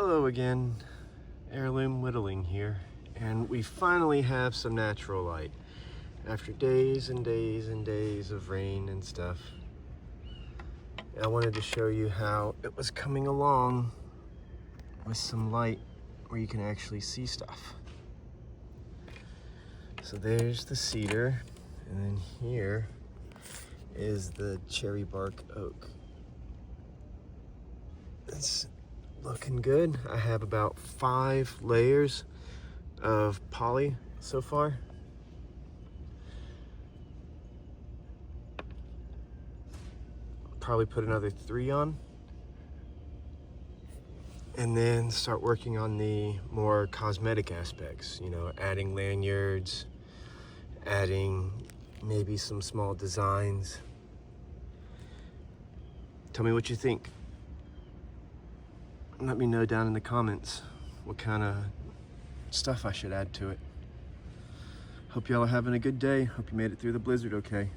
Hello again, Heirloom Whittling here, and we finally have some natural light after days and days and days of rain and stuff. I wanted to show you how it was coming along with some light where you can actually see stuff. So there's the cedar, and then here is the cherry bark oak. It's looking good. I have about 5 layers of poly so far. Probably put another 3 on, and then start working on the more cosmetic aspects, you know, adding lanyards, adding maybe some small designs. Tell me what you think. Let me know down in the comments what kind of stuff I should add to it. Hope y'all are having a good day. Hope you made it through the blizzard okay.